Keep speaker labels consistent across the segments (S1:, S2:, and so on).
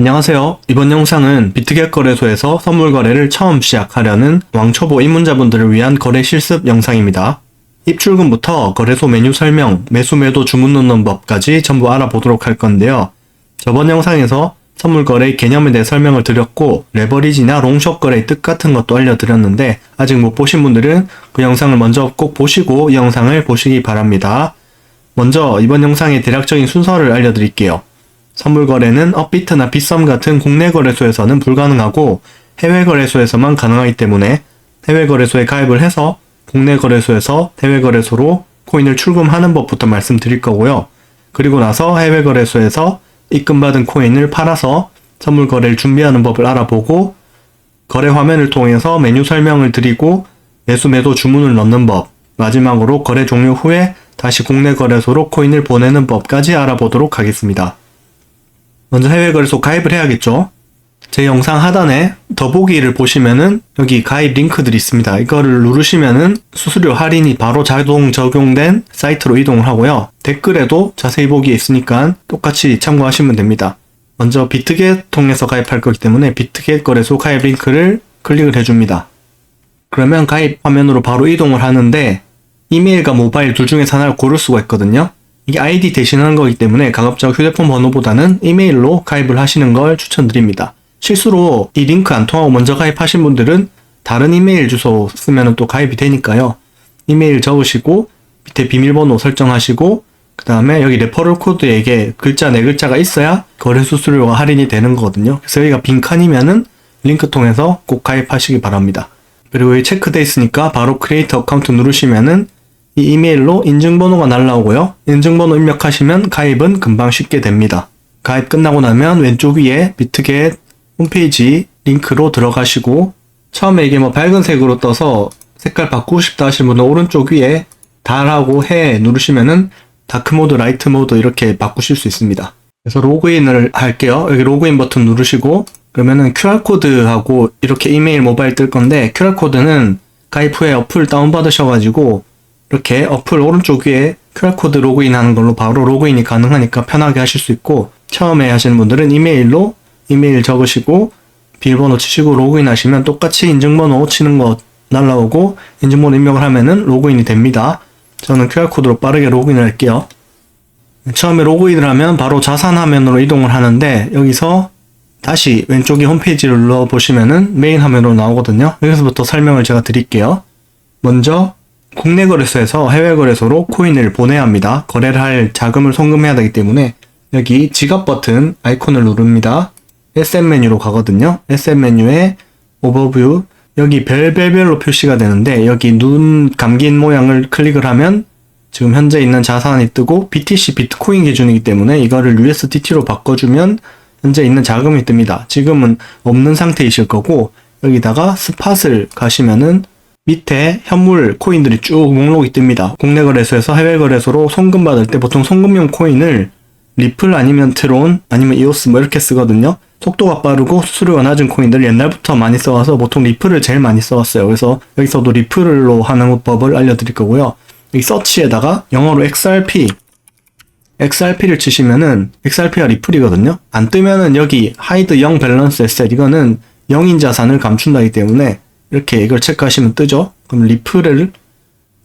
S1: 안녕하세요. 이번 영상은 비트겟 거래소에서 선물 거래를 처음 시작하려는 왕초보 입문자분들을 위한 거래 실습 영상입니다. 입출금부터 거래소 메뉴 설명, 매수 매도 주문 넣는 법까지 전부 알아보도록 할 건데요. 저번 영상에서 선물 거래의 개념에 대해 설명을 드렸고 레버리지나 롱숏 거래의 뜻 같은 것도 알려드렸는데 아직 못 보신 분들은 그 영상을 먼저 꼭 보시고 이 영상을 보시기 바랍니다. 먼저 이번 영상의 대략적인 순서를 알려드릴게요. 선물 거래는 업비트나 빗썸 같은 국내 거래소에서는 불가능하고 해외 거래소에서만 가능하기 때문에 해외 거래소에 가입을 해서 국내 거래소에서 해외 거래소로 코인을 출금하는 법부터 말씀드릴 거고요. 그리고 나서 해외 거래소에서 입금받은 코인을 팔아서 선물 거래를 준비하는 법을 알아보고 거래 화면을 통해서 메뉴 설명을 드리고 매수 매도 주문을 넣는 법, 마지막으로 거래 종료 후에 다시 국내 거래소로 코인을 보내는 법까지 알아보도록 하겠습니다. 먼저 해외 거래소 가입을 해야겠죠. 제 영상 하단에 더보기를 보시면은 여기 가입 링크들이 있습니다. 이거를 누르시면은 수수료 할인이 바로 자동 적용된 사이트로 이동을 하고요. 댓글에도 자세히 보기에 있으니까 똑같이 참고하시면 됩니다. 먼저 비트겟 통해서 가입할 거기 때문에 비트겟 거래소 가입 링크를 클릭을 해줍니다. 그러면 가입 화면으로 바로 이동을 하는데 이메일과 모바일 둘 중에서 하나를 고를 수가 있거든요. 이게 아이디 대신하는 거기 때문에 가급적 휴대폰 번호보다는 이메일로 가입을 하시는 걸 추천드립니다. 실수로 이 링크 안 통하고 먼저 가입하신 분들은 다른 이메일 주소 쓰면 또 가입이 되니까요. 이메일 적으시고 밑에 비밀번호 설정하시고 그 다음에 여기 레퍼럴 코드에 글자 4글자가 있어야 거래 수수료가 할인이 되는 거거든요. 그래서 여기가 빈칸이면은 링크 통해서 꼭 가입하시기 바랍니다. 그리고 여기 체크돼 있으니까 바로 크리에이트 어카운트 누르시면은 이 이메일로 인증번호가 날라오고요. 인증번호 입력하시면 가입은 금방 쉽게 됩니다. 가입 끝나고 나면 왼쪽 위에 비트겟 홈페이지 링크로 들어가시고 처음에 이게 밝은색으로 떠서 색깔 바꾸고 싶다 하시는 분은 오른쪽 위에 달하고 해 누르시면은 다크모드, 라이트모드 이렇게 바꾸실 수 있습니다. 그래서 로그인을 할게요. 여기 로그인 버튼 누르시고 그러면은 QR코드하고 이렇게 이메일, 모바일 뜰 건데 QR코드는 가입 후에 어플 다운받으셔가지고 이렇게 어플 오른쪽 위에 QR코드 로그인 하는 걸로 바로 로그인이 가능하니까 편하게 하실 수 있고 처음에 하시는 분들은 이메일로 이메일 적으시고 비밀번호 치시고 로그인 하시면 똑같이 인증번호 치는 거 날라오고 인증번호 입력을 하면은 로그인이 됩니다. 저는 QR코드로 빠르게 로그인을 할게요. 처음에 로그인을 하면 바로 자산 화면으로 이동을 하는데 여기서 다시 왼쪽에 홈페이지를 눌러보시면은 메인 화면으로 나오거든요. 여기서부터 설명을 제가 드릴게요. 먼저 국내 거래소에서 해외 거래소로 코인을 보내야 합니다. 거래를 할 자금을 송금해야 되기 때문에 여기 지갑 버튼 아이콘을 누릅니다. SM 메뉴로 가거든요. SM 메뉴에 오버뷰 여기 별별별로 표시가 되는데 여기 눈 감긴 모양을 클릭을 하면 지금 현재 있는 자산이 뜨고 BTC 비트코인 기준이기 때문에 이거를 USDT로 바꿔주면 현재 있는 자금이 뜹니다. 지금은 없는 상태이실 거고 여기다가 스팟을 가시면은 밑에 현물 코인들이 쭉 목록이 뜹니다. 국내 거래소에서 해외 거래소로 송금 받을 때 보통 송금용 코인을 리플 아니면 트론 아니면 이오스 이렇게 쓰거든요. 속도가 빠르고 수수료가 낮은 코인들 옛날부터 많이 써와서 보통 리플을 제일 많이 써왔어요. 그래서 여기서도 리플로 하는 법을 알려드릴 거고요. 여기 서치에다가 영어로 XRP를 치시면은 XRP가 리플이거든요. 안 뜨면은 여기 하이드 영 밸런스 에셋 이거는 영인 자산을 감춘다기 때문에 이렇게 이걸 체크하시면 뜨죠. 그럼 리플을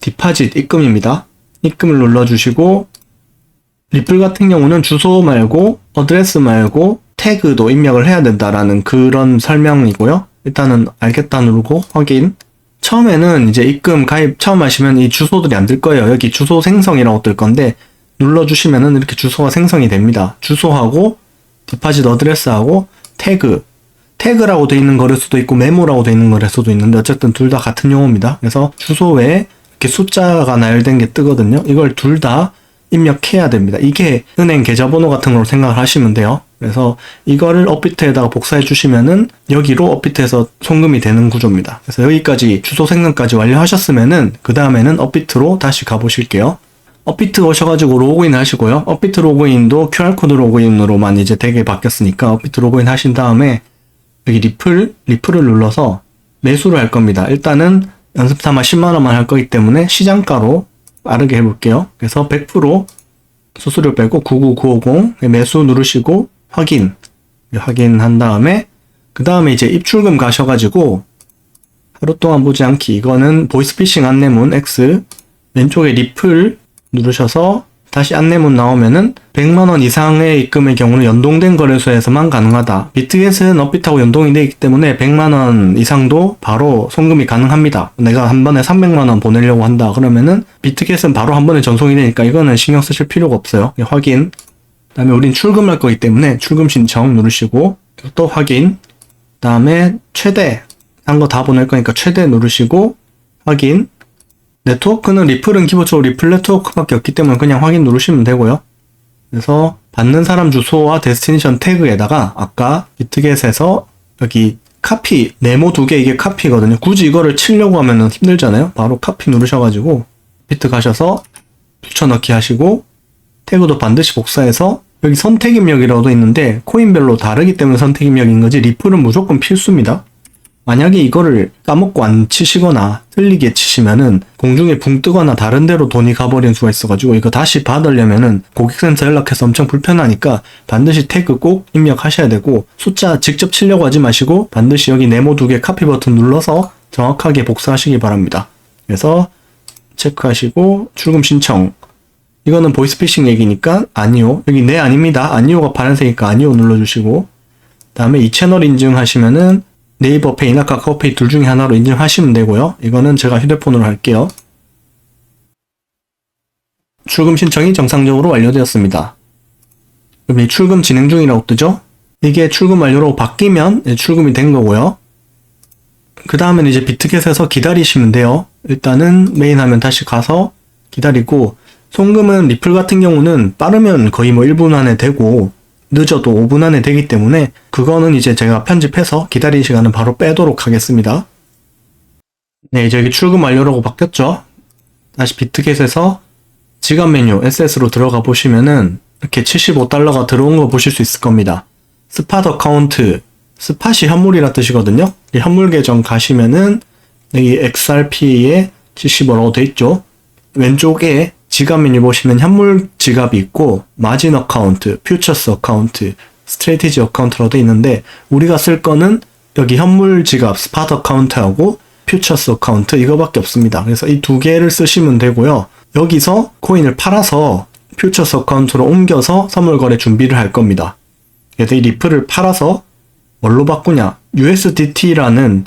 S1: 디파짓 입금입니다. 입금을 눌러주시고 리플 같은 경우는 주소 말고 어드레스 말고 태그도 입력을 해야 된다라는 그런 설명이고요. 일단은 알겠다 누르고 확인. 처음에는 이제 입금 가입 처음 하시면 이 주소들이 안 뜰 거예요. 여기 주소 생성이라고 뜰 건데 눌러주시면은 이렇게 주소가 생성이 됩니다. 주소하고 디파짓 어드레스하고 태그라고 되어 있는 거래소도 있고 메모라고 되어 있는 거래소도 있는데 어쨌든 둘 다 같은 용어입니다. 그래서 주소에 이렇게 숫자가 나열된 게 뜨거든요. 이걸 둘 다 입력해야 됩니다. 이게 은행 계좌번호 같은 걸로 생각을 하시면 돼요. 그래서 이거를 업비트에다가 복사해 주시면은 여기로 업비트에서 송금이 되는 구조입니다. 그래서 여기까지 주소 생성까지 완료하셨으면은 그 다음에는 업비트로 다시 가보실게요. 업비트 오셔가지고 로그인 하시고요. 업비트 로그인도 QR코드 로그인으로만 이제 되게 바뀌었으니까 업비트 로그인 하신 다음에 여기 리플을 눌러서 매수를 할 겁니다. 일단은 연습 삼아 10만원만 할 거기 때문에 시장가로 빠르게 해볼게요. 그래서 100% 수수료 빼고 99950 매수 누르시고 확인. 확인한 다음에 그 다음에 이제 입출금 가셔가지고 하루 동안 보지 않기, 이거는 보이스피싱 안내문 X, 왼쪽에 리플 누르셔서 다시 안내문 나오면은 100만원 이상의 입금의 경우는 연동된 거래소에서만 가능하다. 비트겟은 업비트하고 연동이 되어 있기 때문에 100만원 이상도 바로 송금이 가능합니다. 내가 한 번에 300만원 보내려고 한다 그러면은 비트겟은 바로 한 번에 전송이 되니까 이거는 신경 쓰실 필요가 없어요. 확인. 그 다음에 우린 출금할 거기 때문에 출금 신청 누르시고 또 확인. 그 다음에 최대 한 거 다 보낼 거니까 최대 누르시고 확인. 네트워크는 리플은 기본적으로 리플 네트워크밖에 없기 때문에 그냥 확인 누르시면 되고요. 그래서 받는 사람 주소와 데스티네이션 태그에다가 아까 비트겟에서 여기 카피, 네모 2개 이게 카피거든요. 굳이 이거를 치려고 하면은 힘들잖아요. 바로 카피 누르셔가지고 비트 가셔서 붙여넣기 하시고 태그도 반드시 복사해서 여기 선택 입력이라고도 있는데 코인별로 다르기 때문에 선택 입력인 거지 리플은 무조건 필수입니다. 만약에 이거를 까먹고 안 치시거나 틀리게 치시면은 공중에 붕 뜨거나 다른 데로 돈이 가버리는 수가 있어가지고 이거 다시 받으려면은 고객센터 연락해서 엄청 불편하니까 반드시 태그 꼭 입력하셔야 되고 숫자 직접 치려고 하지 마시고 반드시 여기 네모 2개 카피 버튼 눌러서 정확하게 복사하시기 바랍니다. 그래서 체크하시고 출금 신청. 이거는 보이스피싱 얘기니까 아니요. 여기 네 아닙니다. 아니요가 파란색이니까 아니요 눌러주시고 다음에 이 채널 인증하시면은 네이버 페이나 카카오페이 둘 중에 하나로 인증하시면 되고요. 이거는 제가 휴대폰으로 할게요. 출금 신청이 정상적으로 완료되었습니다. 그럼 이 출금 진행 중이라고 뜨죠? 이게 출금 완료로 바뀌면 출금이 된 거고요. 그 다음엔 이제 비트겟에서 기다리시면 돼요. 일단은 메인 화면 다시 가서 기다리고 송금은 리플 같은 경우는 빠르면 거의 뭐 1분 안에 되고 늦어도 5분 안에 되기 때문에 그거는 이제 제가 편집해서 기다리는 시간은 바로 빼도록 하겠습니다. 네, 이제 여기 출금 완료라고 바뀌었죠. 다시 비트겟에서 지갑 메뉴 SS로 들어가 보시면은 이렇게 75달러가 들어온 거 보실 수 있을 겁니다. 스팟 어카운트, 스팟이 현물이라 뜻이거든요. 이 현물 계정 가시면은 여기 XRP에 75라고 돼 있죠. 왼쪽에 지갑 메뉴 보시면 현물 지갑이 있고 마진 어카운트, 퓨처스 어카운트, 스트레티지 어카운트라고 돼 있는데 우리가 쓸 거는 여기 현물 지갑 스팟 어카운트하고 퓨처스 어카운트 이거밖에 없습니다. 그래서 이 두 개를 쓰시면 되고요. 여기서 코인을 팔아서 퓨처스 어카운트로 옮겨서 선물 거래 준비를 할 겁니다. 그래서 이 리플을 팔아서 뭘로 바꾸냐? USDT라는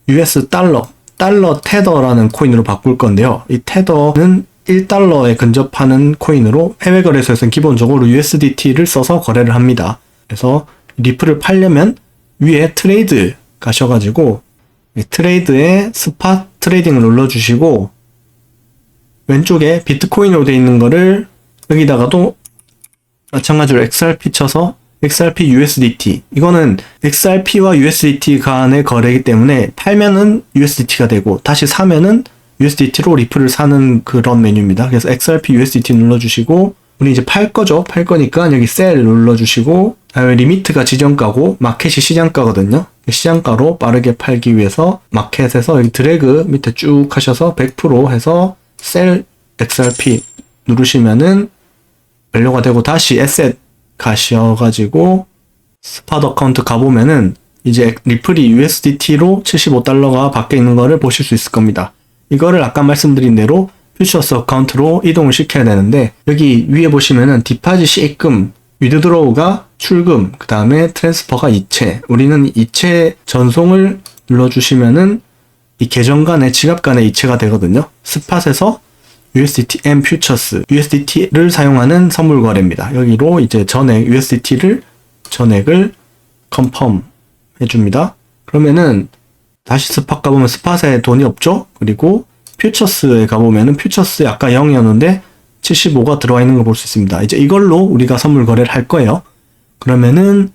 S1: US 달러 테더라는 코인으로 바꿀 건데요. 이 테더는 1달러에 근접하는 코인으로 해외 거래소에서는 기본적으로 USDT를 써서 거래를 합니다. 그래서 리플을 팔려면 위에 트레이드 가셔가지고 트레이드에 스팟 트레이딩을 눌러주시고 왼쪽에 비트코인으로 되어 있는 거를 여기다가도 마찬가지로 XRP 쳐서 XRP USDT 이거는 XRP와 USDT 간의 거래이기 때문에 팔면은 USDT가 되고 다시 사면은 USDT로 리플을 사는 그런 메뉴입니다. 그래서 XRP USDT 눌러주시고 우리 이제 팔 거죠. 팔 거니까 여기 셀 눌러주시고 리미트가 지정가고 마켓이 시장가거든요. 시장가로 빠르게 팔기 위해서 마켓에서 여기 드래그 밑에 쭉 하셔서 100% 해서 셀 XRP 누르시면은 완료가 되고 다시 에셋 가셔가지고 스팟 어카운트 가보면은 이제 리플이 USDT로 75달러가 밖에 있는 거를 보실 수 있을 겁니다. 이거를 아까 말씀드린 대로 퓨처스 어카운트로 이동을 시켜야 되는데 여기 위에 보시면은 디파짓이 입금, 위드드로우가 출금, 그 다음에 트랜스퍼가 이체. 우리는 이체 전송을 눌러주시면은 이 계정 간의 지갑 간의 이체가 되거든요. 스팟에서 USDT M 퓨처스, USDT를 사용하는 선물 거래입니다. 여기로 이제 USDT를 전액을 컨펌 해줍니다. 그러면은 다시 스팟 가보면 스팟에 돈이 없죠? 그리고 퓨처스에 가보면은 퓨처스에 아까 0이었는데 75가 들어와 있는 걸 볼 수 있습니다. 이제 이걸로 우리가 선물 거래를 할 거예요. 그러면은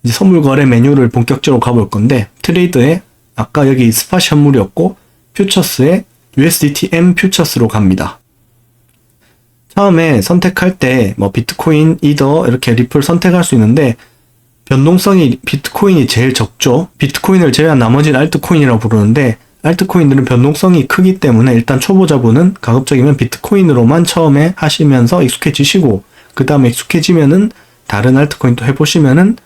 S1: 이제 선물 거래 메뉴를 본격적으로 가볼 건데 트레이드에 아까 여기 스팟 현물이었고 퓨처스에 USDT M 퓨처스로 갑니다. 처음에 선택할 때 뭐 비트코인, 이더 이렇게 리플 선택할 수 있는데 변동성이 비트코인이 제일 적죠. 비트코인을 제외한 나머지는 알트코인이라고 부르는데 알트코인들은 변동성이 크기 때문에 일단 초보자분은 가급적이면 비트코인으로만 처음에 하시면서 익숙해지시고 그 다음에 익숙해지면은 다른 알트코인도 해보시면은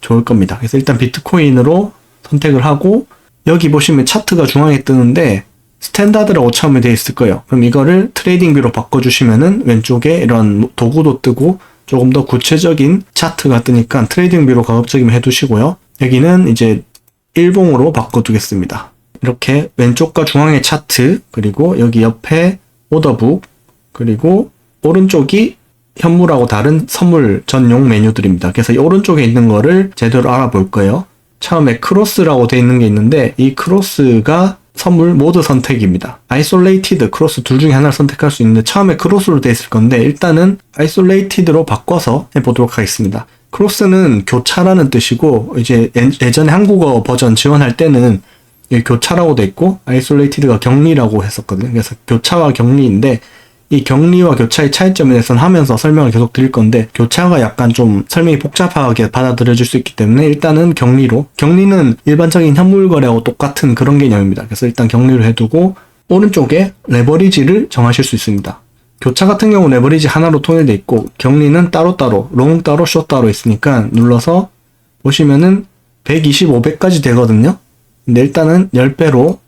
S1: 좋을 겁니다. 그래서 일단 비트코인으로 선택을 하고 여기 보시면 차트가 중앙에 뜨는데 스탠다드라고 처음에 되어 있을 거예요. 그럼 이거를 트레이딩 뷰로 바꿔주시면은 왼쪽에 이런 도구도 뜨고 조금 더 구체적인 차트가 뜨니까 트레이딩 뷰로 가급적이면 해두시고요. 여기는 이제 일봉으로 바꿔두겠습니다. 이렇게 왼쪽과 중앙의 차트, 그리고 여기 옆에 오더북, 그리고 오른쪽이 현물하고 다른 선물 전용 메뉴들입니다. 그래서 이 오른쪽에 있는 거를 제대로 알아볼 거예요. 처음에 크로스라고 되어 있는 게 있는데 이 크로스가 선물 모드 선택입니다. 아이솔레이티드, 크로스 둘 중에 하나를 선택할 수 있는데 처음에 크로스로 되어 있을 건데 일단은 아이솔레이티드로 바꿔서 해보도록 하겠습니다. 크로스는 교차라는 뜻이고 이제 예전에 한국어 버전 지원할 때는 교차라고 돼 있고 아이솔레이티드가 격리라고 했었거든요. 그래서 교차와 격리인데 이 격리와 교차의 차이점에 대해서는 하면서 설명을 계속 드릴 건데 교차가 약간 좀 설명이 복잡하게 받아들여질 수 있기 때문에 일단은 격리로, 격리는 일반적인 현물 거래하고 똑같은 그런 개념입니다. 그래서 일단 격리를 해두고 오른쪽에 레버리지를 정하실 수 있습니다. 교차 같은 경우 레버리지 하나로 통일되어 있고 격리는 따로따로, 롱 따로, 숏 따로 있으니까 눌러서 보시면은 120, 500까지 되거든요. 근데 일단은 10배로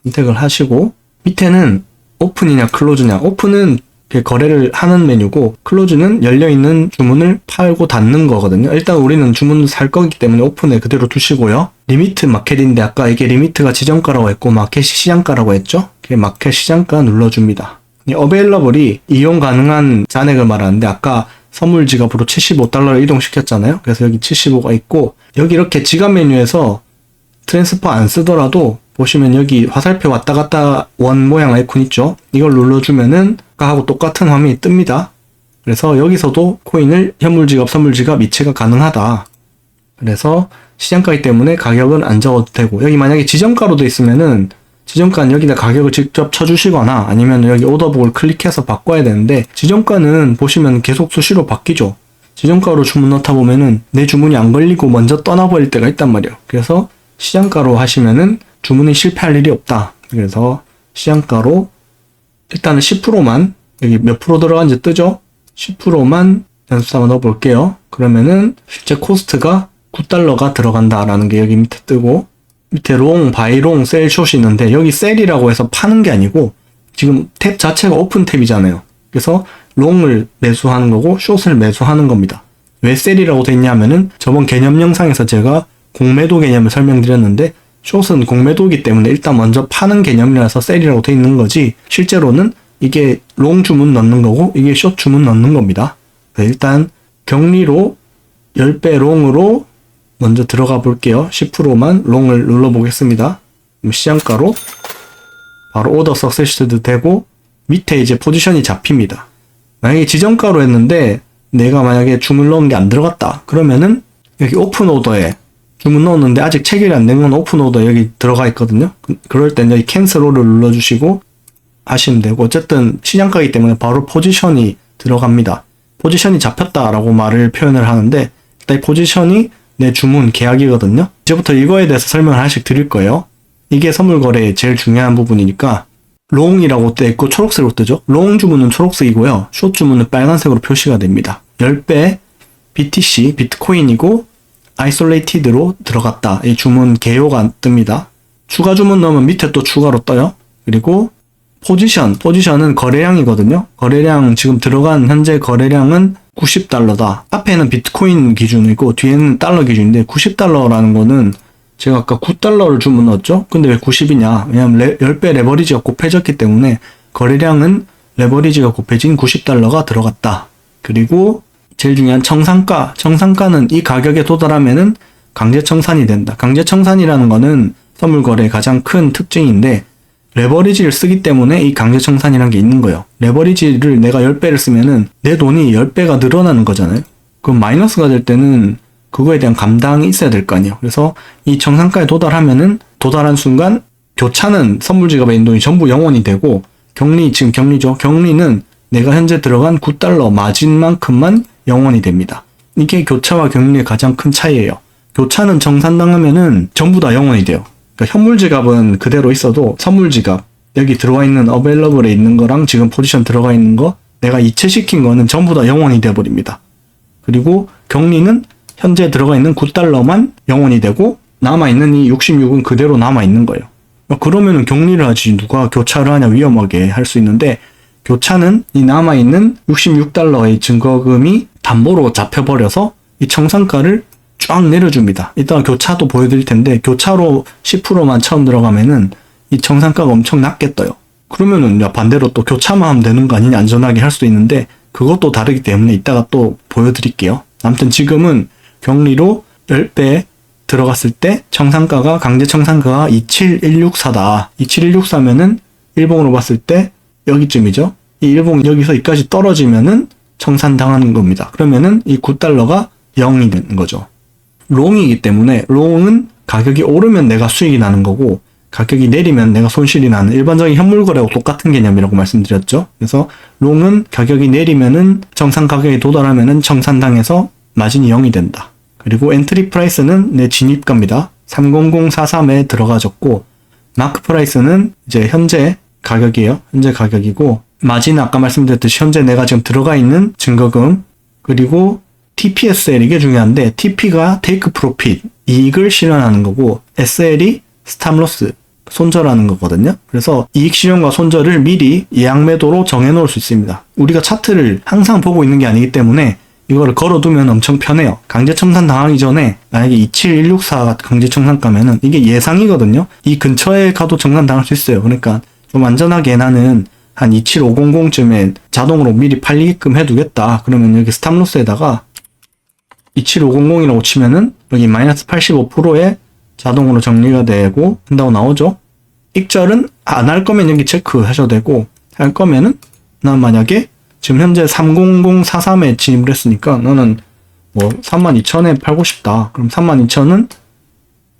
S1: 선택을 하시고 밑에는 오픈이냐 클로즈냐, 오픈은 거래를 하는 메뉴고 클로즈는 열려있는 주문을 팔고 닫는 거거든요. 일단 우리는 주문을 살 거기 때문에 오픈에 그대로 두시고요. 리미트 마켓인데 아까 이게 리미트가 지정가라고 했고 마켓이 시장가라고 했죠. 마켓 시장가 눌러줍니다. 이 어베일러블이 이용 가능한 잔액을 말하는데 아까 선물 지갑으로 75달러를 이동시켰잖아요. 그래서 여기 75가 있고 여기 이렇게 지갑 메뉴에서 트랜스퍼 안 쓰더라도 보시면 여기 화살표 왔다 갔다 원 모양 아이콘 있죠? 이걸 눌러주면은 아까하고 똑같은 화면이 뜹니다. 그래서 여기서도 코인을 현물지갑, 선물지갑 이체가 가능하다. 그래서 시장가이기 때문에 가격은 안 적어도 되고 여기 만약에 지정가로 돼 있으면은 지정가는 여기다 가격을 직접 쳐주시거나 아니면 여기 오더북을 클릭해서 바꿔야 되는데 지정가는 보시면 계속 수시로 바뀌죠. 지정가로 주문 넣다 보면은 내 주문이 안 걸리고 먼저 떠나버릴 때가 있단 말이에요. 그래서 시장가로 하시면은 주문이 실패할 일이 없다. 그래서 시장가로 일단은 10%만 여기 몇 프로 들어간지 뜨죠? 10%만 연습삼아 넣어볼게요. 그러면은 실제 코스트가 9달러가 들어간다라는 게 여기 밑에 뜨고 밑에 롱, 바이롱, 셀, 숏이 있는데 여기 셀이라고 해서 파는 게 아니고 지금 탭 자체가 오픈 탭이잖아요. 그래서 롱을 매수하는 거고 숏을 매수하는 겁니다. 왜 셀이라고 돼 있냐면은 저번 개념 영상에서 제가 공매도 개념을 설명드렸는데 숏은 공매도이기 때문에 일단 먼저 파는 개념이라서 셀이라고 돼 있는 거지 실제로는 이게 롱 주문 넣는 거고 이게 숏 주문 넣는 겁니다. 일단 격리로 10배 롱으로 먼저 들어가 볼게요. 10%만 롱을 눌러 보겠습니다. 시장가로 바로 오더 석세스드 되고 밑에 이제 포지션이 잡힙니다. 만약에 지정가로 했는데 내가 만약에 주문 넣은 게 안 들어갔다 그러면은 여기 오픈 오더에 주문 넣었는데 아직 체결이 안 된 건 오픈 오더 여기 들어가 있거든요. 그럴 땐 여기 캔슬 오를 눌러주시고 하시면 되고 어쨌든 시장가이기 때문에 바로 포지션이 들어갑니다. 포지션이 잡혔다라고 말을 표현을 하는데 일단 포지션이 내 주문 계약이거든요. 이제부터 이거에 대해서 설명을 하나씩 드릴 거예요. 이게 선물거래의 제일 중요한 부분이니까 롱이라고 돼 있고 초록색으로 뜨죠. 롱 주문은 초록색이고요. 숏 주문은 빨간색으로 표시가 됩니다. 10배 BTC, 비트코인이고 아이솔레이티드로 들어갔다. 이 주문 개요가 뜹니다. 추가 주문 넣으면 밑에 또 추가로 떠요. 그리고 포지션은 거래량이거든요. 거래량 지금 들어간 현재 거래량은 90달러다. 앞에는 비트코인 기준이고 뒤에는 달러 기준인데 90달러라는 거는 제가 아까 9달러를 주문 넣었죠? 근데 왜 90이냐? 왜냐면 10배 레버리지가 곱해졌기 때문에 거래량은 레버리지가 곱해진 90달러가 들어갔다. 그리고 제일 중요한 청산가. 청산가는 이 가격에 도달하면은 강제청산이 된다. 강제청산이라는 거는 선물거래의 가장 큰 특징인데 레버리지를 쓰기 때문에 이 강제청산이라는 게 있는 거예요. 레버리지를 내가 10배를 쓰면은 내 돈이 10배가 늘어나는 거잖아요. 그럼 마이너스가 될 때는 그거에 대한 감당이 있어야 될 거 아니에요. 그래서 이 정상가에 도달하면은 도달한 순간 교차는 선물지갑에 있는 돈이 전부 영원이 되고 격리, 지금 격리죠. 격리는 내가 현재 들어간 9달러 마진만큼만 영원이 됩니다. 이게 교차와 격리의 가장 큰 차이예요. 교차는 정산당하면은 전부 다 영원이 돼요. 그러니까 현물지갑은 그대로 있어도 선물지갑 여기 들어와 있는 어베일러블에 있는 거랑 지금 포지션 들어가 있는 거 내가 이체시킨 거는 전부 다 영원이 돼버립니다. 그리고 격리는 현재 들어가 있는 9달러만 영원이 되고 남아있는 이 66은 그대로 남아있는 거예요. 그러면은 격리를 하지 누가 교차를 하냐, 위험하게 할 수 있는데, 교차는 이 남아있는 66달러의 증거금이 담보로 잡혀버려서 이 청산가를 쫙 내려줍니다. 이따가 교차도 보여드릴 텐데, 교차로 10%만 처음 들어가면은 이 청산가가 엄청 낮게 떠요. 그러면은 반대로 또 교차만 하면 되는 거 아니냐, 안전하게 할 수도 있는데 그것도 다르기 때문에 이따가 또 보여드릴게요. 아무튼 지금은 격리로 10배 들어갔을 때 청산가가, 강제 청산가가 27164다. 27164면은 일봉으로 봤을 때 여기쯤이죠. 이 일봉 여기서 여기까지 떨어지면은 청산당하는 겁니다. 그러면은 이 9달러가 0이 되는 거죠. 롱이기 때문에, 롱은 가격이 오르면 내가 수익이 나는 거고 가격이 내리면 내가 손실이 나는 일반적인 현물 거래하고 똑같은 개념이라고 말씀드렸죠. 그래서 롱은 가격이 내리면은 정상 가격에 도달하면은 청산당해서 마진이 0이 된다. 그리고 엔트리 프라이스는 내 진입가입니다. 30043에 들어가졌고, 마크 프라이스는 이제 현재 가격이에요. 현재 가격이고, 마진은 아까 말씀드렸듯이 현재 내가 지금 들어가 있는 증거금, 그리고 TPSL, 이게 중요한데, TP가 테이크 프로핏, 이익을 실현하는 거고, SL이 스탑로스, 손절하는 거거든요. 그래서 이익 실현과 손절을 미리 예약 매도로 정해 놓을 수 있습니다. 우리가 차트를 항상 보고 있는 게 아니기 때문에 이거를 걸어두면 엄청 편해요. 강제 청산 당하기 전에 만약에 27164가 강제 청산 가면은 이게 예상이거든요. 이 근처에 가도 청산 당할 수 있어요. 그러니까 좀 안전하게 나는 한 27500쯤에 자동으로 미리 팔리게끔 해두겠다. 그러면 여기 스탑로스에다가 27500이라고 치면은 여기 마이너스 85%에 자동으로 정리가 되고 한다고 나오죠. 익절은 안 할 거면 여기 체크하셔도 되고, 할 거면은 난 만약에 지금 현재 30043에 진입을 했으니까 너는 뭐 32,000에 팔고 싶다. 그럼 32,000은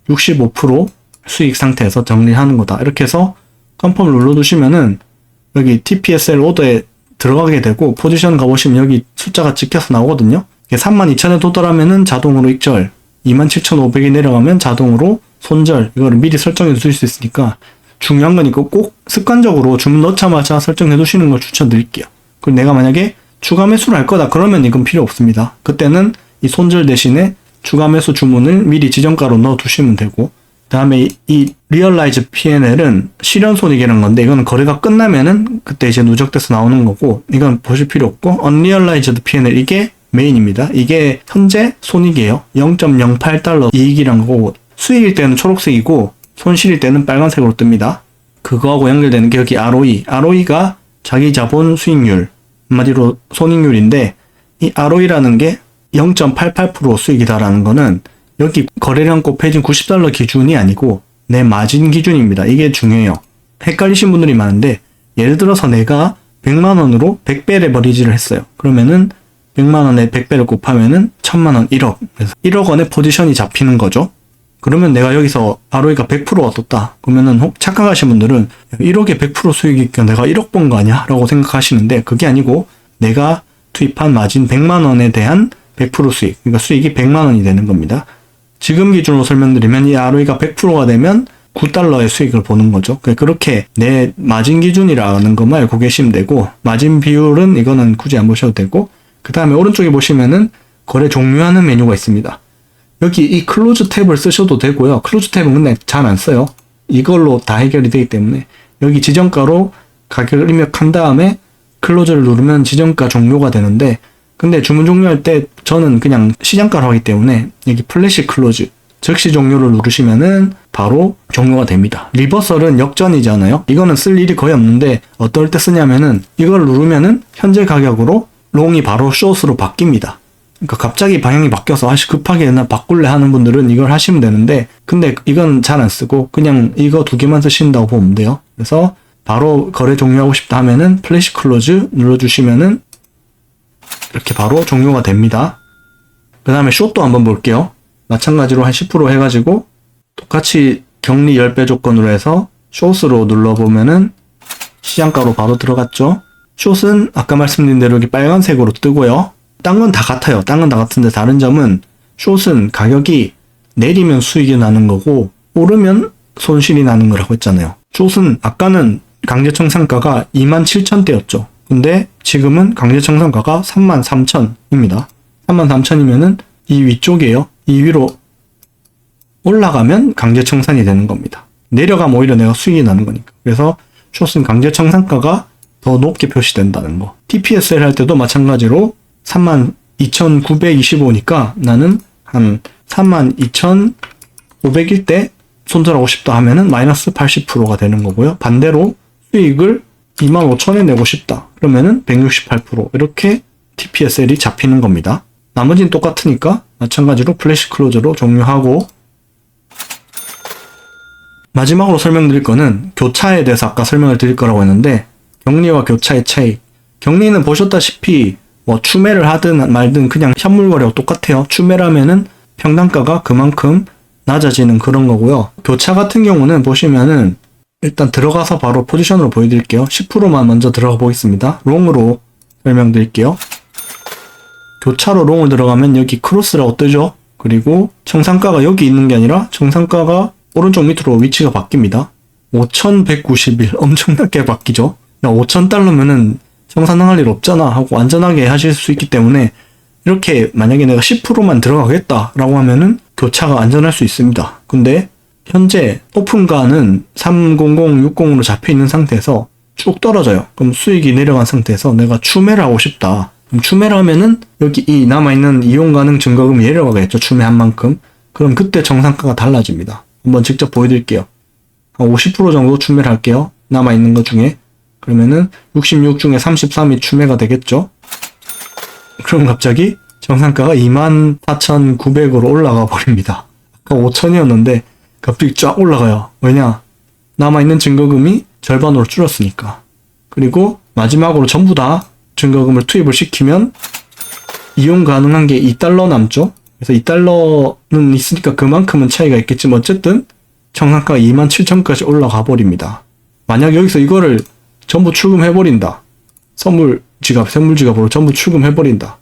S1: 65% 수익 상태에서 정리하는 거다. 이렇게 해서 컨펌을 눌러두시면은 여기 TPSL 오더에 들어가게 되고, 포지션 가보시면 여기 숫자가 찍혀서 나오거든요. 32,000에 도달하면은 자동으로 익절, 27,500이 내려가면 자동으로 손절, 이거를 미리 설정해 두실 수 있으니까 중요한 거니까 꼭 습관적으로 주문 넣자마자 설정해 두시는 걸 추천드릴게요. 그리고 내가 만약에 추가 매수를 할 거다 그러면 이건 필요 없습니다. 그때는 이 손절 대신에 추가 매수 주문을 미리 지정가로 넣어 두시면 되고, 그 다음에 이 리얼라이즈 P&L은 실현손익이라는 건데, 이거는 거래가 끝나면은 그때 이제 누적돼서 나오는 거고, 이건 보실 필요 없고, 언리얼라이즈드 P&L, 이게 메인입니다. 이게 현재 손익이에요. 0.08달러 이익이란 거고, 수익일 때는 초록색이고 손실일 때는 빨간색으로 뜹니다. 그거하고 연결되는 게 여기 ROE. ROE가 자기 자본 수익률, 한마디로 손익률인데, 이 ROE라는 게 0.88% 수익이다라는 거는 여기 거래량 곱해진 90달러 기준이 아니고 내 마진 기준입니다. 이게 중요해요. 헷갈리신 분들이 많은데, 예를 들어서 내가 100만원으로 100배 레버리지를 했어요. 그러면은 100만원에 100배를 곱하면은 1000만원, 1억. 그래서 1억 원의 포지션이 잡히는 거죠. 그러면 내가 여기서 ROE가 100%가 떴다. 그러면은 착각하신 분들은 1억에 100% 수익이니까 내가 1억 번 거 아니야? 라고 생각하시는데, 그게 아니고 내가 투입한 마진 100만원에 대한 100% 수익. 그러니까 수익이 100만원이 되는 겁니다. 지금 기준으로 설명드리면 이 ROE가 100%가 되면 9달러의 수익을 보는 거죠. 그렇게 내 마진 기준이라는 것만 알고 계시면 되고, 마진 비율은 이거는 굳이 안 보셔도 되고, 그 다음에 오른쪽에 보시면은 거래 종료하는 메뉴가 있습니다. 여기 이 클로즈 탭을 쓰셔도 되고요. 클로즈 탭은 근데 잘 안 써요. 이걸로 다 해결이 되기 때문에 여기 지정가로 가격을 입력한 다음에 클로즈를 누르면 지정가 종료가 되는데, 근데 주문 종료할 때 저는 그냥 시장가로 하기 때문에 여기 플래시 클로즈, 즉시 종료를 누르시면은 바로 종료가 됩니다. 리버설은 역전이잖아요. 이거는 쓸 일이 거의 없는데 어떨 때 쓰냐면은 이걸 누르면은 현재 가격으로 롱이 바로 숏으로 바뀝니다. 그러니까 갑자기 방향이 바뀌어서 급하게 나 바꿀래 하는 분들은 이걸 하시면 되는데, 근데 이건 잘 안 쓰고 그냥 이거 두 개만 쓰신다고 보면 돼요. 그래서 바로 거래 종료하고 싶다 하면은 플래시 클로즈 눌러주시면은 이렇게 바로 종료가 됩니다. 그 다음에 숏도 한번 볼게요. 마찬가지로 한 10% 해가지고 똑같이 격리 10배 조건으로 해서 숏으로 눌러보면은 시장가로 바로 들어갔죠. 숏은 아까 말씀드린 대로 여기 빨간색으로 뜨고요. 딴 건 다 같아요. 딴 건 다 같은데 다른 점은 숏은 가격이 내리면 수익이 나는 거고 오르면 손실이 나는 거라고 했잖아요. 숏은 아까는 강제청산가가 27,000대였죠. 근데 지금은 강제청산가가 33,000입니다. 33,000이면은 이 위쪽이에요. 이 위로 올라가면 강제 청산이 되는 겁니다. 내려가면 오히려 내가 수익이 나는 거니까. 그래서 숏은 강제 청산가가 더 높게 표시된다는 거. TPSL 할 때도 마찬가지로 32,925니까 나는 한 32,500일 때 손절하고 싶다 하면은 마이너스 80%가 되는 거고요. 반대로 수익을 25,000에 내고 싶다. 그러면은 168% 이렇게 TPSL이 잡히는 겁니다. 나머지는 똑같으니까 마찬가지로 플래시 클로저로 종료하고, 마지막으로 설명드릴 거는 교차에 대해서 아까 설명을 드릴 거라고 했는데, 격리와 교차의 차이. 격리는 보셨다시피 뭐 추매를 하든 말든 그냥 현물거래와 똑같아요. 추매라면은 평단가가 그만큼 낮아지는 그런 거고요. 교차 같은 경우는 보시면은 일단 들어가서 바로 포지션으로 보여드릴게요. 10%만 먼저 들어가 보겠습니다. 롱으로 설명드릴게요. 교차로 롱을 들어가면 여기 크로스라고 뜨죠. 그리고 청산가가 여기 있는 게 아니라 청산가가 오른쪽 밑으로 위치가 바뀝니다. 5,191 엄청나게 바뀌죠. 야, 5,000달러면은 청산당할 일 없잖아 하고 안전하게 하실 수 있기 때문에, 이렇게 만약에 내가 10%만 들어가겠다 라고 하면은 교차가 안전할 수 있습니다. 근데 현재 오픈가는 30060으로 잡혀 있는 상태에서 쭉 떨어져요. 그럼 수익이 내려간 상태에서 내가 추매를 하고 싶다. 그럼 추매를 하면은 여기 이 남아있는 이용 가능 증거금이 내려가겠죠. 추매한 만큼. 그럼 그때 정상가가 달라집니다. 한번 직접 보여드릴게요. 한 50% 정도 추매를 할게요. 남아있는 것 중에. 그러면은 66 중에 33이 추매가 되겠죠. 그럼 갑자기 정상가가 24,900으로 올라가 버립니다. 아까 5,000이었는데 갑자기 쫙 올라가요. 왜냐? 남아있는 증거금이 절반으로 줄었으니까. 그리고 마지막으로 전부 다 증거금을 투입을 시키면 이용 가능한 게 2달러 남죠. 그래서 2달러는 있으니까 그만큼은 차이가 있겠지만 어쨌든 정상가가 27,000까지 올라가 버립니다. 만약 여기서 이거를 전부 출금해버린다. 선물 지갑으로 전부 출금해버린다.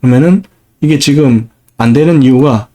S1: 그러면은 이게 지금 안 되는 이유가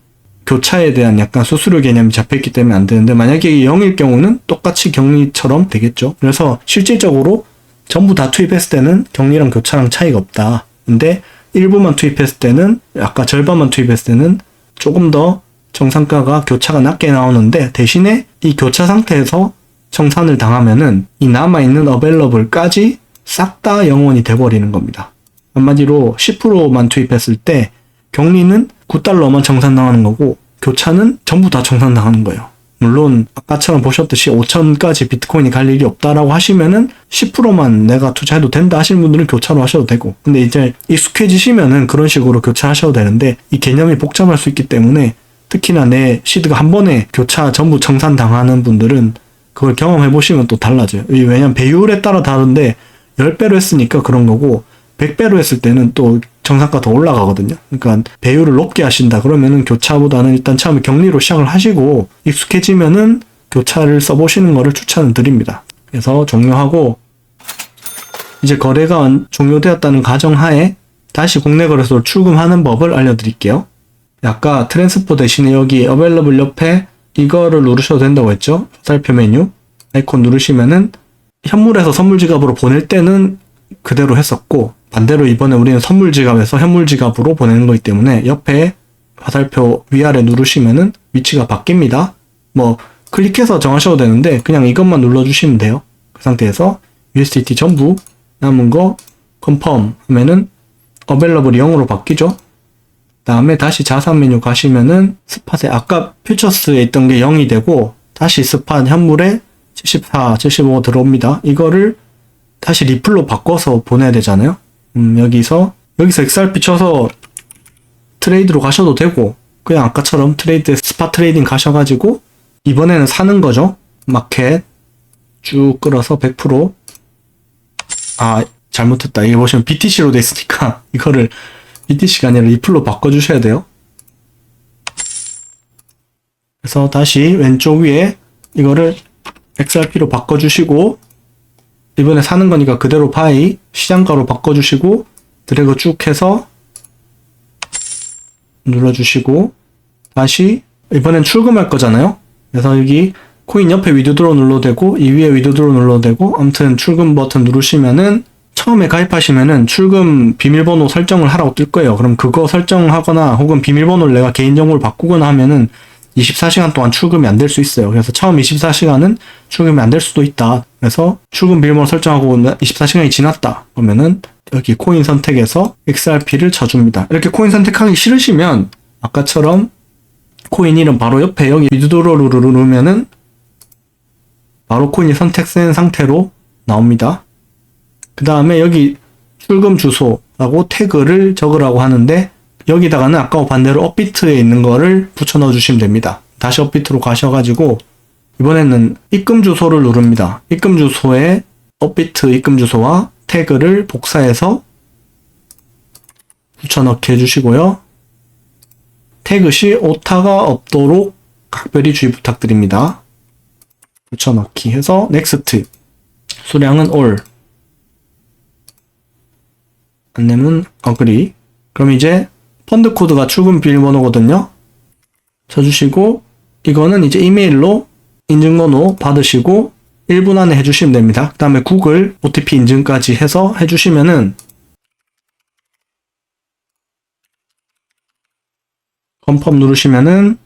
S1: 교차에 대한 약간 수수료 개념이 잡혀있기 때문에 안 되는데, 만약에 이게 0일 경우는 똑같이 격리처럼 되겠죠. 그래서 실질적으로 전부 다 투입했을 때는 격리랑 교차랑 차이가 없다. 근데 일부만 투입했을 때는, 아까 절반만 투입했을 때는 조금 더 정상가가 교차가 낮게 나오는데, 대신에 이 교차 상태에서 청산을 당하면은 이 남아있는 어벨러블까지 싹 다 0원이 돼버리는 겁니다. 한마디로 10%만 투입했을 때 격리는 9달러만 청산당하는 거고 교차는 전부 다 청산당하는 거예요. 물론 아까처럼 보셨듯이 5,000까지 비트코인이 갈 일이 없다라고 하시면은 10%만 내가 투자해도 된다 하시는 분들은 교차로 하셔도 되고, 근데 이제 익숙해지시면은 그런 식으로 교차하셔도 되는데, 이 개념이 복잡할 수 있기 때문에 특히나 내 시드가 한 번에 교차 전부 청산당하는 분들은 그걸 경험해 보시면 또 달라져요. 왜냐면 배율에 따라 다른데 10배로 했으니까 그런 거고, 100배로 했을 때는 또 정상가 더 올라가거든요. 그러니까 배율을 높게 하신다 그러면은 교차보다는 일단 처음에 격리로 시작을 하시고 익숙해지면은 교차를 써보시는 거를 추천을 드립니다. 그래서 종료하고, 이제 거래가 종료되었다는 가정하에 다시 국내 거래소로 출금하는 법을 알려드릴게요. 아까 트랜스포 대신에 여기 어베일러블 옆에 이거를 누르셔도 된다고 했죠. 화살표 메뉴 아이콘 누르시면은 현물에서 선물 지갑으로 보낼 때는 그대로 했었고, 반대로 이번에 우리는 선물 지갑에서 현물 지갑으로 보내는 거기 때문에 옆에 화살표 위아래 누르시면은 위치가 바뀝니다. 뭐 클릭해서 정하셔도 되는데 그냥 이것만 눌러주시면 돼요. 그 상태에서 USDT 전부 남은 거 컨펌 하면은 어벨러블이 0으로 바뀌죠. 다음에 다시 자산 메뉴 가시면은 스팟에 아까 퓨처스에 있던 게 0이 되고 다시 스팟 현물에 74, 75 들어옵니다. 이거를 다시 리플로 바꿔서 보내야 되잖아요. 여기서 XRP 쳐서 트레이드로 가셔도 되고, 그냥 아까처럼 트레이드 스팟 트레이딩 가셔가지고 이번에는 사는 거죠. 마켓 쭉 끌어서 100%. 아, 잘못했다. 이게 보시면 BTC로 돼 있으니까 이거를 BTC가 아니라 리플로 바꿔주셔야 돼요. 그래서 다시 왼쪽 위에 이거를 XRP로 바꿔주시고, 이번에 사는 거니까 그대로 바이 시장가로 바꿔주시고 드래그 쭉 해서 눌러주시고, 다시 이번엔 출금할 거잖아요. 그래서 여기 코인 옆에 위드드로 눌러도 되고 이 위에 위드드로 눌러도 되고, 아무튼 출금 버튼 누르시면은 처음에 가입하시면은 출금 비밀번호 설정을 하라고 뜰 거예요. 그럼 그거 설정하거나 혹은 비밀번호를 내가 개인정보를 바꾸거나 하면은 24시간 동안 출금이 안 될 수 있어요. 그래서 처음 24시간은 출금이 안 될 수도 있다. 그래서 출금 비밀번호 설정하고 24시간이 지났다. 그러면은 여기 코인 선택에서 XRP를 쳐줍니다. 이렇게 코인 선택하기 싫으시면 아까처럼 코인 이름 바로 옆에 여기 위드로를 누르면은 바로 코인이 선택된 상태로 나옵니다. 그 다음에 여기 출금 주소라고 태그를 적으라고 하는데 여기다가는 아까와 반대로 업비트에 있는 거를 붙여 넣어 주시면 됩니다. 다시 업비트로 가셔가지고 이번에는 입금 주소를 누릅니다. 입금 주소에 업비트 입금 주소와 태그를 복사해서 붙여 넣게 해주시고요. 태그 시 오타가 없도록 각별히 주의 부탁드립니다. 붙여 넣기 해서 넥스트, 수량은 all, 안내문 agree. 그럼 이제 펀드 코드가 출금 비밀번호거든요. 쳐주시고 이거는 이제 이메일로 인증번호 받으시고 1분 안에 해주시면 됩니다. 그 다음에 구글 OTP 인증까지 해서 해주시면은 컨펌 누르시면은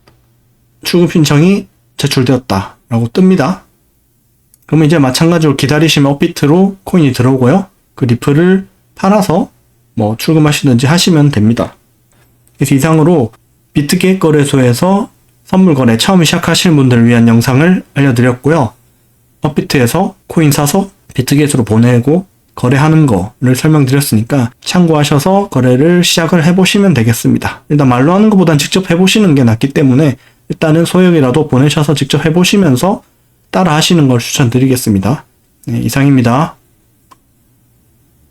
S1: 출금 신청이 제출되었다 라고 뜹니다. 그러면 이제 마찬가지로 기다리시면 업비트로 코인이 들어오고요. 그 리플을 팔아서 뭐 출금하시든지 하시면 됩니다. 그래서 이상으로 비트겟 거래소에서 선물 거래 처음 시작하시는 분들을 위한 영상을 알려드렸고요. 업비트에서 코인 사서 비트겟으로 보내고 거래하는 거를 설명드렸으니까 참고하셔서 거래를 시작을 해보시면 되겠습니다. 일단 말로 하는 것보단 직접 해보시는 게 낫기 때문에 일단은 소액이라도 보내셔서 직접 해보시면서 따라 하시는 걸 추천드리겠습니다. 네, 이상입니다.